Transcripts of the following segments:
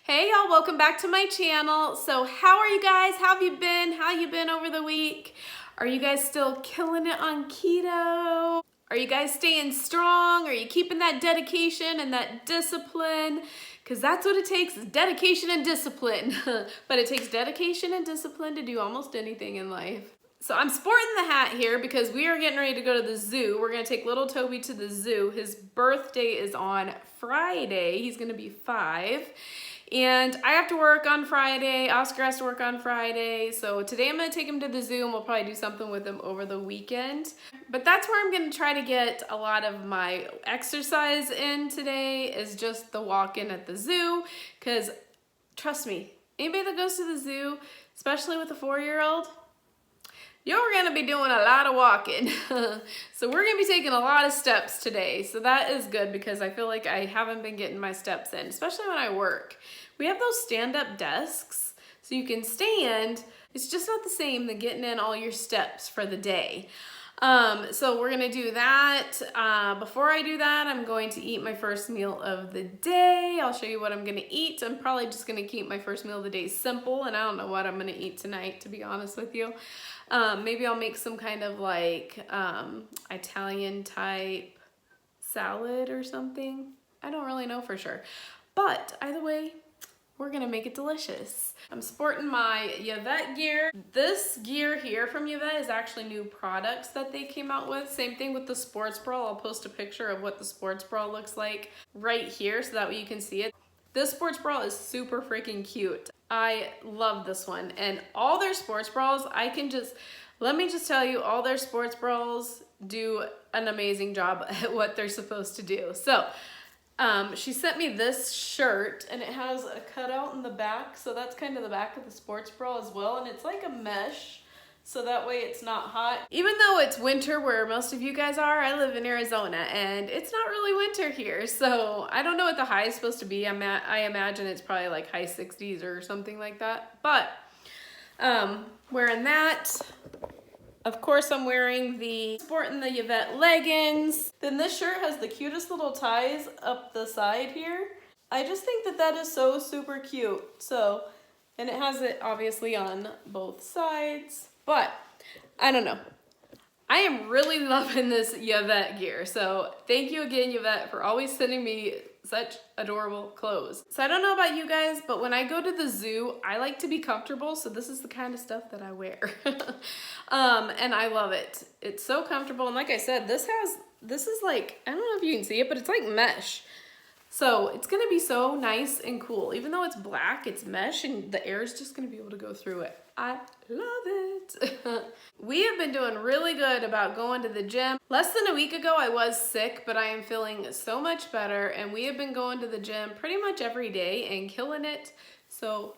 Hey y'all, welcome back to my channel. So how are you guys? How have you been? How you been over the week? Are you guys still killing it on keto? Are you guys staying strong? Are you keeping that dedication and that discipline? Because that's what it takes, is dedication and discipline. But it takes dedication and discipline to do almost anything in life. So I'm sporting the hat here because we are getting ready to go to the zoo. We're gonna take little Toby to the zoo. His birthday is on Friday. He's gonna be 5. And I have to work on Friday. Oscar has to work on Friday. So today I'm gonna take him to the zoo and we'll probably do something with him over the weekend. But that's where I'm gonna try to get a lot of my exercise in today, is just the walk-in at the zoo. Cause trust me, anybody that goes to the zoo, especially with a 4-year-old, you're gonna be doing a lot of walking. So we're gonna be taking a lot of steps today. So that is good because I feel like I haven't been getting my steps in, especially when I work. We have those stand-up desks, so you can stand. It's just not the same than getting in all your steps for the day. So we're gonna do that. Before I do that, I'm going to eat my first meal of the day. I'll show you what I'm gonna eat. I'm probably just gonna keep my first meal of the day simple, and I don't know what I'm gonna eat tonight, to be honest with you. Maybe I'll make some kind of like Italian type salad or something. I don't really know for sure. But either way, we're gonna make it delicious. I'm sporting my Yvette gear. This gear here from Yvette is actually new products that they came out with. Same thing with the sports bra. I'll post a picture of what the sports bra looks like right here so that way you can see it. This sports bra is super freaking cute. I love this one, and all their sports bras, let me just tell you, all their sports bras do an amazing job at what they're supposed to do. So she sent me this shirt, and it has a cutout in the back, so that's kind of the back of the sports bra as well, and it's like a mesh, so that way it's not hot. Even though it's winter where most of you guys are, I live in Arizona and it's not really winter here. So I don't know what the high is supposed to be. I imagine it's probably like high 60s or something like that. But wearing that. Of course, I'm wearing sporting the Yvette leggings. Then this shirt has the cutest little ties up the side here. I just think that that is so super cute. So, and it has it obviously on both sides. But I don't know. I am really loving this Yvette gear. So thank you again, Yvette, for always sending me such adorable clothes. So I don't know about you guys, but when I go to the zoo, I like to be comfortable. So this is the kind of stuff that I wear. And I love it. It's so comfortable. And like I said, this is like, I don't know if you can see it, but it's like mesh. So it's gonna be so nice and cool. Even though it's black, it's mesh and the air is just gonna be able to go through it. I love it. We have been doing really good about going to the gym. Less than a week ago, I was sick, but I am feeling so much better, and we have been going to the gym pretty much every day and killing it. So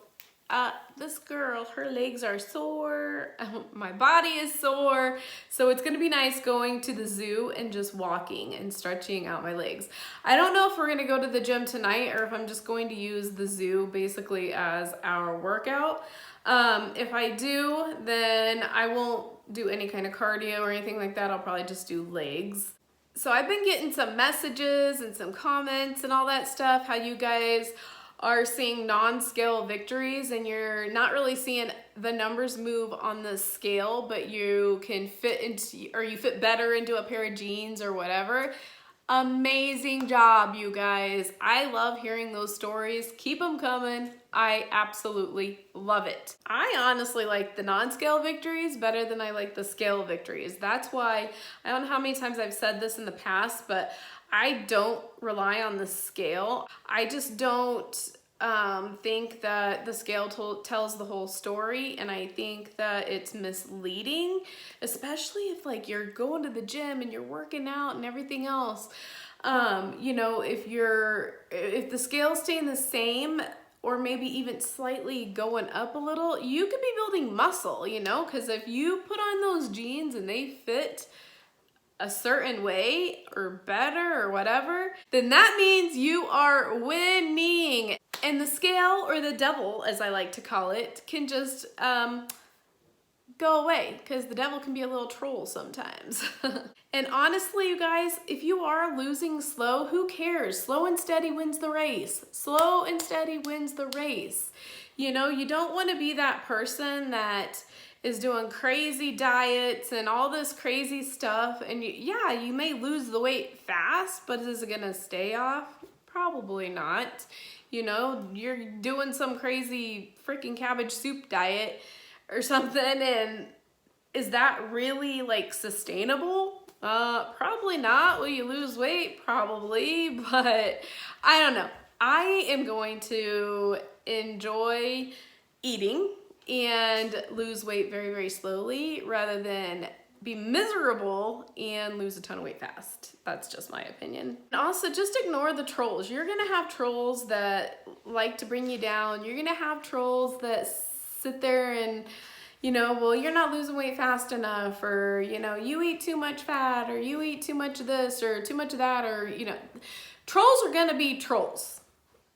this girl, her legs are sore, my body is sore, so it's gonna be nice going to the zoo and just walking and stretching out my legs. I don't know if we're gonna go to the gym tonight or if I'm just going to use the zoo basically as our workout. If I do, then I won't do any kind of cardio or anything like that. I'll probably just do legs. So I've been getting some messages and some comments and all that stuff, how you guys are seeing non-scale victories and you're not really seeing the numbers move on the scale, but you can fit into, or you fit better into a pair of jeans or whatever. Amazing job, you guys. I love hearing those stories. Keep them coming. I absolutely love it. I honestly like the non-scale victories better than I like the scale victories. That's why, I don't know how many times I've said this in the past, but I don't rely on the scale. I just don't think that the scale tells the whole story, and I think that it's misleading, especially if like you're going to the gym and you're working out and everything else. You know, if the scale's staying the same or maybe even slightly going up a little, you could be building muscle, you know, because if you put on those jeans and they fit a certain way or better or whatever, then that means you are winning. And the scale, or the devil as I like to call it, can just go away, because the devil can be a little troll sometimes. And honestly, you guys, if you are losing slow, who cares? Slow and steady wins the race. Slow and steady wins the race. You know, you don't want to be that person that is doing crazy diets and all this crazy stuff. And yeah, you may lose the weight fast, but is it going to stay off? Probably not. You know, you're doing some crazy freaking cabbage soup diet or something, and is that really like sustainable? Probably not. Will you lose weight? Probably, but I don't know. I am going to enjoy eating and lose weight very, very slowly rather than be miserable and lose a ton of weight fast. That's just my opinion. And also, just ignore the trolls. You're gonna have trolls that like to bring you down. You're gonna have trolls that sit there and, you know, well, you're not losing weight fast enough, or, you know, you eat too much fat, or you eat too much of this or too much of that, or, you know, trolls are gonna be trolls.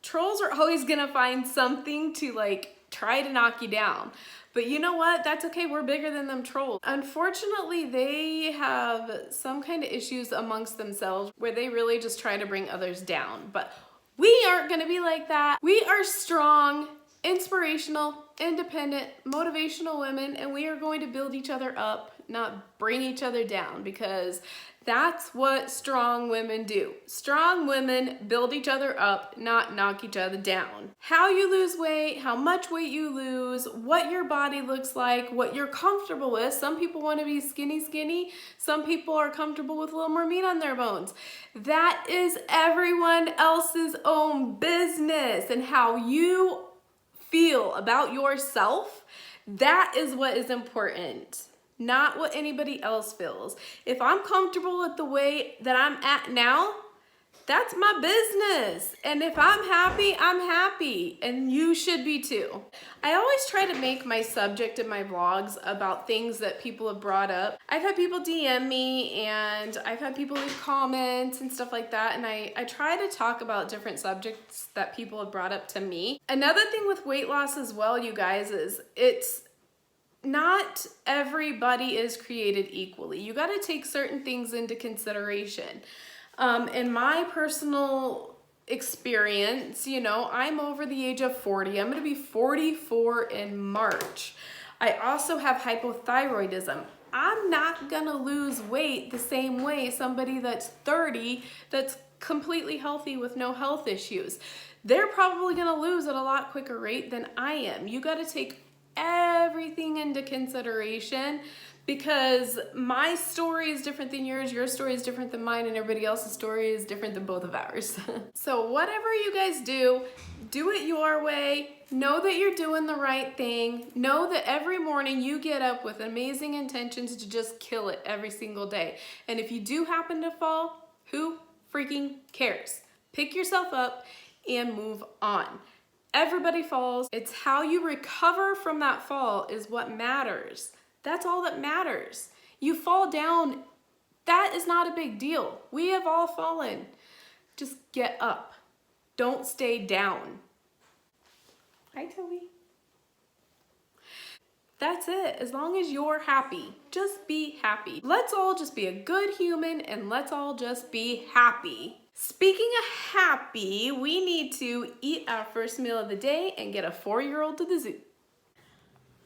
Trolls are always gonna find something to like try to knock you down. But you know what? That's okay. We're bigger than them trolls. Unfortunately, they have some kind of issues amongst themselves where they really just try to bring others down. But we aren't going to be like that. We are strong, inspirational, independent, motivational women, and we are going to build each other up, not bring each other down, because that's what strong women do. Strong women build each other up, not knock each other down. How you lose weight, how much weight you lose, what your body looks like, what you're comfortable with. Some people want to be skinny. Some people are comfortable with a little more meat on their bones. That is everyone else's own business, and how you feel about yourself, that is what is important. Not what anybody else feels. If I'm comfortable with the weight that I'm at now, that's my business. And if I'm happy, I'm happy. And you should be too. I always try to make my subject in my vlogs about things that people have brought up. I've had people DM me, and I've had people leave comments and stuff like that. And I try to talk about different subjects that people have brought up to me. Another thing with weight loss as well, you guys, is it's not everybody is created equally. You got to take certain things into consideration. In my personal experience, you know, I'm over the age of 40. I'm going to be 44 in March. I also have hypothyroidism. I'm not going to lose weight the same way somebody that's 30 that's completely healthy with no health issues. They're probably going to lose at a lot quicker rate than I am. You got to take everything into consideration, because my story is different than yours, your story is different than mine, and everybody else's story is different than both of ours. So whatever you guys do it your way. Know that you're doing the right thing. Know that every morning you get up with amazing intentions to just kill it every single day. And if you do happen to fall, who freaking cares? Pick yourself up and move on. Everybody falls. It's how you recover from that fall is what matters. That's all that matters. You fall down, that is not a big deal. We have all fallen. Just get up. Don't stay down. Hi, Toby. That's it. As long as you're happy, just be happy. Let's all just be a good human, and let's all just be happy. Speaking of happy, we need to eat our first meal of the day and get a 4-year-old to the zoo.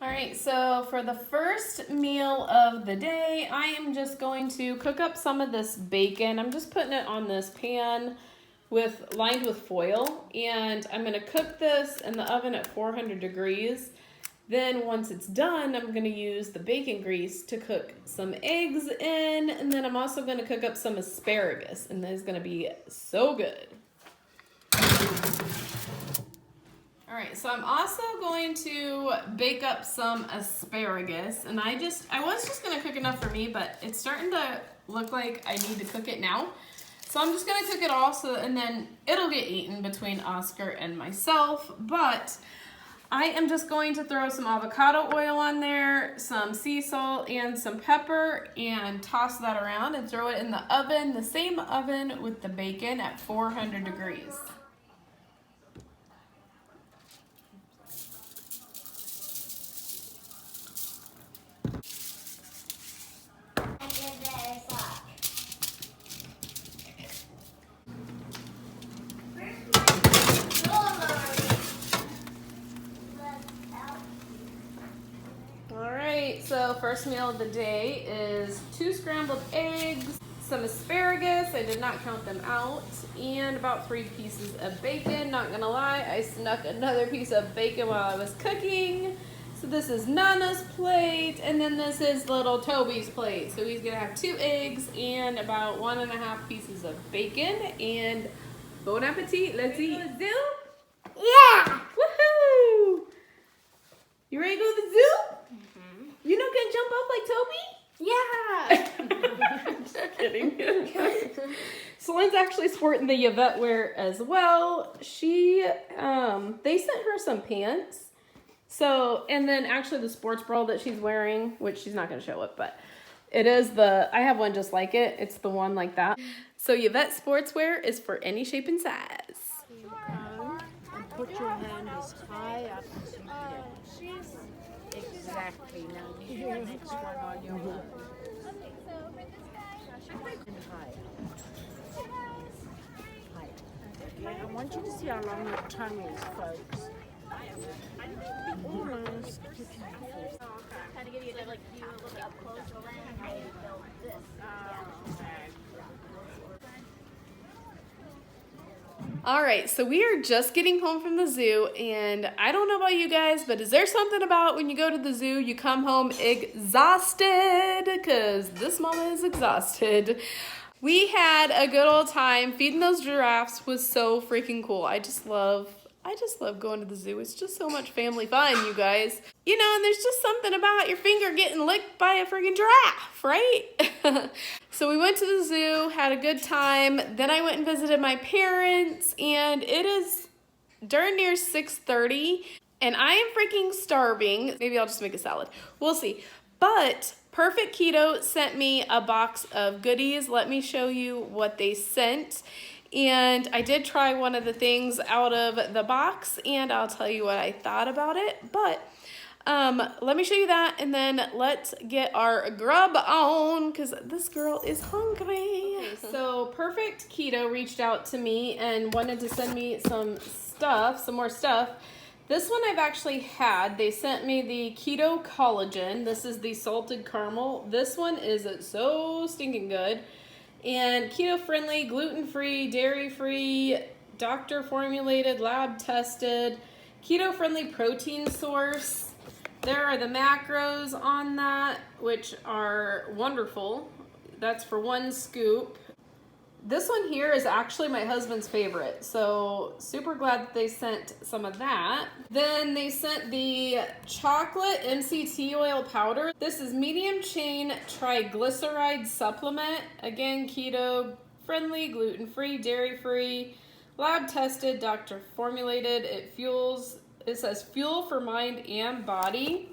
All right, so for the first meal of the day, I am just going to cook up some of this bacon. I'm just putting it on this pan lined with foil, and I'm gonna cook this in the oven at 400 degrees. Then once it's done, I'm gonna use the bacon grease to cook some eggs in, and then I'm also gonna cook up some asparagus, and that is gonna be so good. All right, so I'm also going to bake up some asparagus, and I was just gonna cook enough for me, but it's starting to look like I need to cook it now. So I'm just gonna cook it all, and then it'll get eaten between Oscar and myself, but I am just going to throw some avocado oil on there, some sea salt, and some pepper, and toss that around and throw it in the oven, the same oven with the bacon at 400 degrees. So first meal of the day is 2 scrambled eggs, some asparagus, I did not count them out, and about 3 pieces of bacon. Not gonna lie, I snuck another piece of bacon while I was cooking. So this is Nana's plate, and then this is little Toby's plate. So he's gonna have 2 eggs and about 1.5 pieces of bacon, and bon appetit, let's eat. Zoo? Yeah! Woohoo! You ready to go to the zoo? Mm-hmm. You not gonna jump up like Toby? Yeah! Just kidding. Solene's actually sporting the Yvette wear as well. She, they sent her some pants. So, and then actually the sports bra that she's wearing, which she's not gonna show it, but it is I have one just like it. It's the one like that. So Yvette sportswear is for any shape and size. And put your hand as high up as you can. Exactly. Now you do the next one on your own. And higher. Higher. Okay, I want you to see how long your tongue is, folks. Almost. Kind of give you a little bit up close, and then build this. All right, so we are just getting home from the zoo, and I don't know about you guys, but is there something about when you go to the zoo, you come home exhausted? Because this mama is exhausted. We had a good old time. Feeding those giraffes was so freaking cool. I just love going to the zoo. It's just so much family fun, you guys. You know, and there's just something about your finger getting licked by a freaking giraffe, right? So we went to the zoo, had a good time. Then I went and visited my parents, and it is darn near 6:30, and I am freaking starving. Maybe I'll just make a salad. We'll see. But Perfect Keto sent me a box of goodies. Let me show you what they sent. And I did try one of the things out of the box, and I'll tell you what I thought about it. But let me show you that, and then let's get our grub on, because this girl is hungry. Okay, so Perfect Keto reached out to me and wanted to send me some more stuff. This one I've actually had. They sent me the Keto collagen. This is the salted caramel. This one is so stinking good. And keto-friendly, gluten-free, dairy-free, doctor-formulated, lab-tested, keto-friendly protein source. There are the macros on that, which are wonderful. That's for 1 scoop. This one here is actually my husband's favorite, so super glad that they sent some of that. Then they sent the chocolate MCT oil powder. This is medium chain triglyceride supplement. Again, keto friendly, gluten-free, dairy-free, lab tested, doctor formulated. It says fuel for mind and body.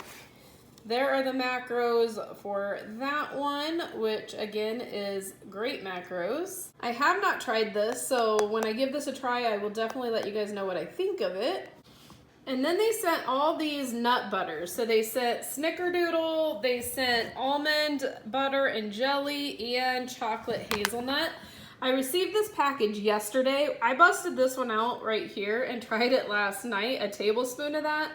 There are the macros for that one, which again is great macros. I have not tried this, so when I give this a try, I will definitely let you guys know what I think of it. And then they sent all these nut butters. So they sent snickerdoodle, they sent almond butter and jelly, and chocolate hazelnut. I received this package yesterday. I busted this one out right here and tried it last night, a tablespoon of that.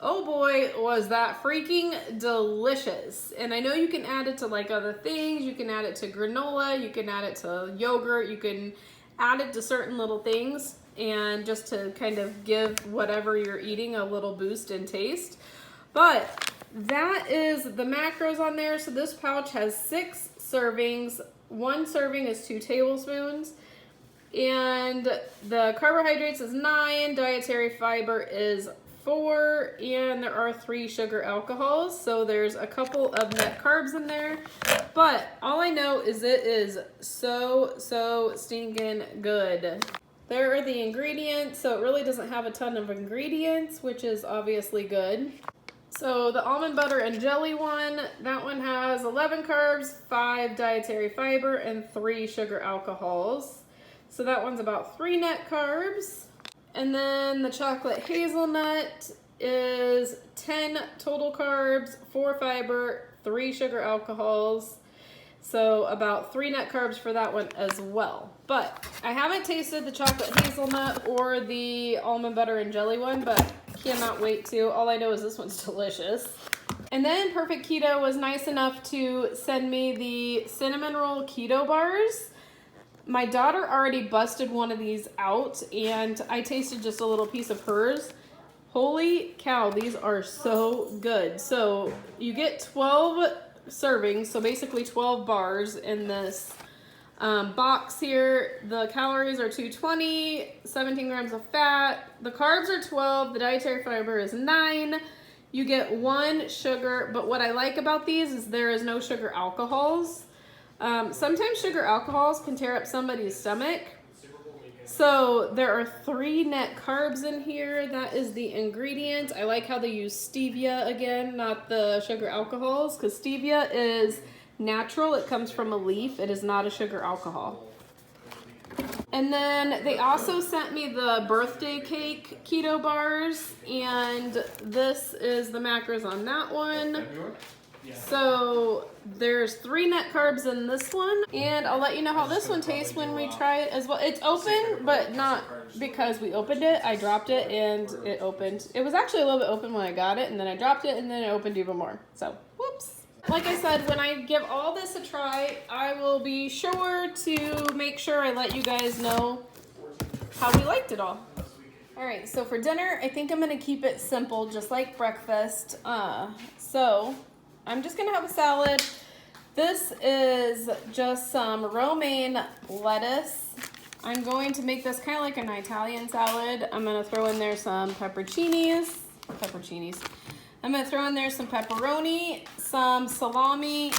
Oh boy, was that freaking delicious. And I know you can add it to like other things. You can add it to granola, you can add it to yogurt, you can add it to certain little things, and just to kind of give whatever you're eating a little boost in taste. But that is the macros on there. So this pouch has 6 servings. 1 serving is 2 tablespoons. And the carbohydrates is 9, dietary fiber is 4, and there are 3 sugar alcohols, so there's a couple of net carbs in there. But all I know is it is so stinking good. There are the ingredients, so it really doesn't have a ton of ingredients, which is obviously good. So the almond butter and jelly one, that one has 11 carbs, 5 dietary fiber, and 3 sugar alcohols. So that one's about 3 net carbs. And then the chocolate hazelnut is 10 total carbs, 4 fiber, 3 sugar alcohols. So about 3 net carbs for that one as well. But I haven't tasted the chocolate hazelnut or the almond butter and jelly one, but cannot wait to. All I know is this one's delicious. And then Perfect Keto was nice enough to send me the cinnamon roll keto bars. My daughter already busted one of these out, and I tasted just a little piece of hers. Holy cow, these are so good. So you get 12 servings, so basically 12 bars in this box here. The calories are 220, 17 grams of fat. The carbs are 12, the dietary fiber is 9. You get 1 sugar, but what I like about these is there is no sugar alcohols. Sometimes sugar alcohols can tear up somebody's stomach. So there are 3 net carbs in here. That is the ingredient. I like how they use stevia again, not the sugar alcohols, because stevia is natural. It comes from a leaf. It is not a sugar alcohol. And then they also sent me the birthday cake keto bars, and this is the macros on that one. So there's 3 net carbs in this one, and I'll let you know how this one tastes when we try it as well. It's open, but not because we opened it. I dropped it and it opened. It was actually a little bit open when I got it, and then I dropped it and then it opened even more. So, whoops. Like I said, when I give all this a try, I will be sure to make sure I let you guys know how we liked it all. All right, so for dinner, I think I'm gonna keep it simple, just like breakfast. So I'm just gonna have a salad. This is just some romaine lettuce. I'm going to make this kind of like an Italian salad. I'm gonna throw in there some pepperoncinis. I'm gonna throw in there some pepperoni, some salami,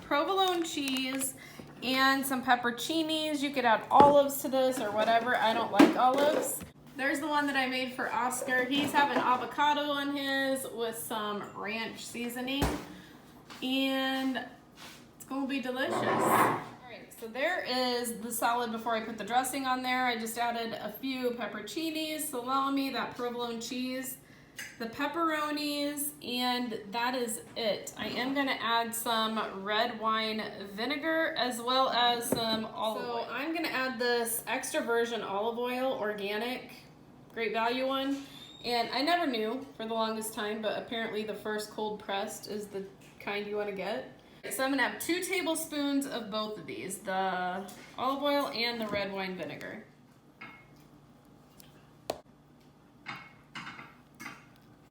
provolone cheese, and some pepperoncinis. You could add olives to this or whatever. I don't like olives. There's the one that I made for Oscar. He's having avocado on his with some ranch seasoning, and it's gonna be delicious. All right, so there is the salad before I put the dressing on there. I just added a few pepperoncinis, salami, that provolone cheese, the pepperonis, and that is it. I am gonna add some red wine vinegar as well as some olive oil. So I'm gonna add this extra virgin olive oil, organic, great value one. And I never knew for the longest time, but apparently the first cold pressed is the kind you wanna get. So I'm gonna have 2 tablespoons of both of these, the olive oil and the red wine vinegar.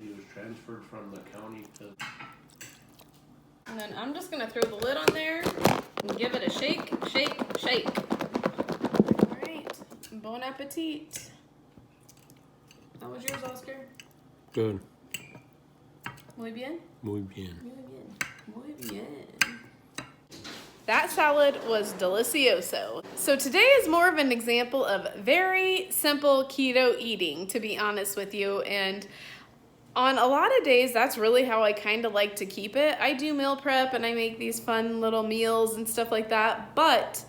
He was transferred from the county to... And then I'm just gonna throw the lid on there and give it a shake, shake, shake. All right, bon appetit. How was yours, Oscar? Good. Muy bien? Muy bien. Muy bien. Muy bien. That salad was delicioso. So today is more of an example of very simple keto eating, to be honest with you. And on a lot of days, that's really how I kind of like to keep it. I do meal prep and I make these fun little meals and stuff like that, but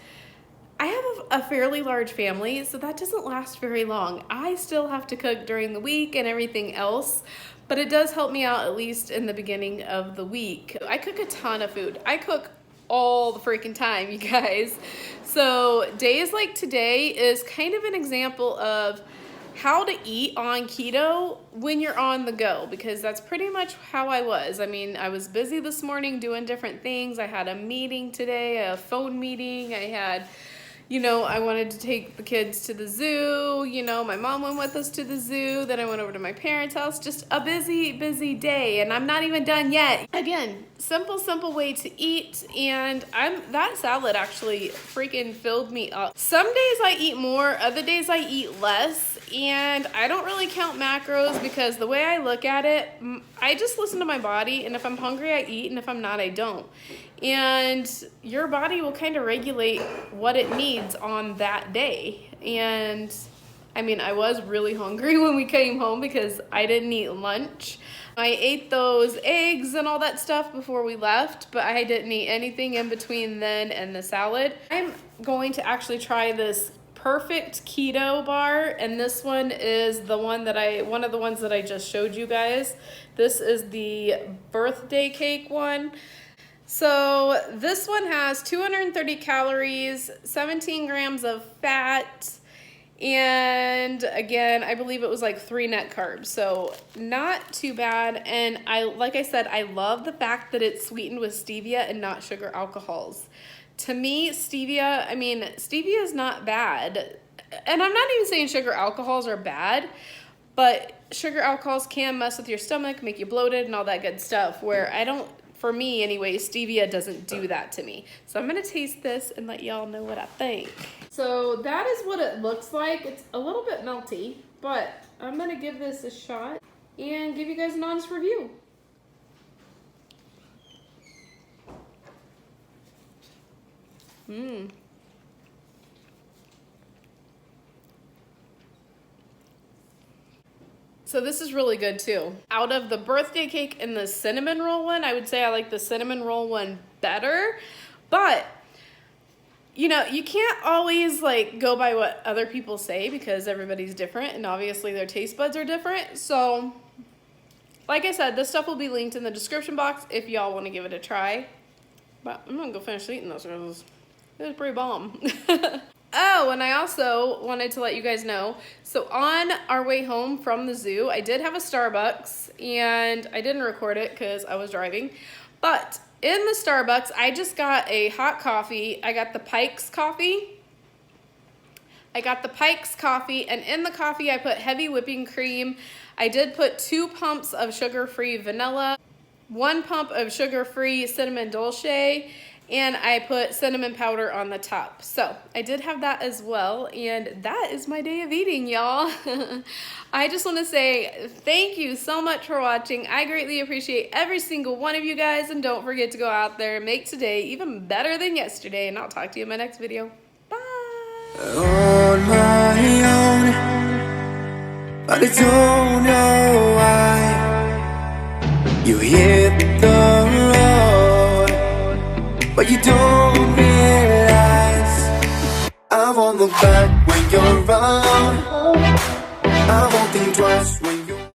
I have a fairly large family, so that doesn't last very long. I still have to cook during the week and everything else, but it does help me out at least in the beginning of the week. I cook a ton of food. I cook all the freaking time, you guys. So days like today is kind of an example of how to eat on keto when you're on the go, because that's pretty much how I was. I mean, I was busy this morning doing different things. I had a meeting today, a phone meeting. I had, you know, I wanted to take the kids to the zoo. You know, my mom went with us to the zoo. Then I went over to my parents' house. Just a busy, busy day, and I'm not even done yet. Again, simple way to eat, and that salad actually freaking filled me up. Some days I eat more, other days I eat less, and I don't really count macros because the way I look at it, I just listen to my body, and if I'm hungry, I eat, and if I'm not, I don't. And your body will kind of regulate what it needs on that day. And I mean, I was really hungry when we came home because I didn't eat lunch. I ate those eggs and all that stuff before we left, but I didn't eat anything in between then and the salad. I'm going to actually try this Perfect Keto bar, and this one is one of the ones that I just showed you guys. This is the birthday cake one. So this one has 230 calories, 17 grams of fat, And again, I believe it was like 3 net carbs, so not too bad. And like I said, I love the fact that it's sweetened with stevia and not sugar alcohols. To me, stevia is not bad. And I'm not even saying sugar alcohols are bad, but sugar alcohols can mess with your stomach, make you bloated and all that good stuff, where for me anyway, stevia doesn't do that to me. So I'm gonna taste this and let y'all know what I think. So that is what it looks like. It's a little bit melty, but I'm gonna give this a shot and give you guys an honest review. So this is really good too. Out of the birthday cake and the cinnamon roll one, I would say I like the cinnamon roll one better, but you know, you can't always like go by what other people say because everybody's different and obviously their taste buds are different. So like I said, this stuff will be linked in the description box if y'all want to give it a try. But I'm gonna go finish eating this because it was pretty bomb. Oh, and I also wanted to let you guys know, so on our way home from the zoo, I did have a Starbucks, and I didn't record it because I was driving, but in the Starbucks, I just got a hot coffee. I got the Pikes coffee. And in the coffee, I put heavy whipping cream. I did put 2 pumps of sugar-free vanilla, 1 pump of sugar-free cinnamon dolce, and I put cinnamon powder on the top. So I did have that as well, and that is my day of eating, y'all. I just want to say thank you so much for watching. I greatly appreciate every single one of you guys, and don't forget to go out there and make today even better than yesterday, and I'll talk to you in my next video. Bye! On my own, but I don't know why you hit the road, but you don't realize I won't look back when you're around. I won't think twice.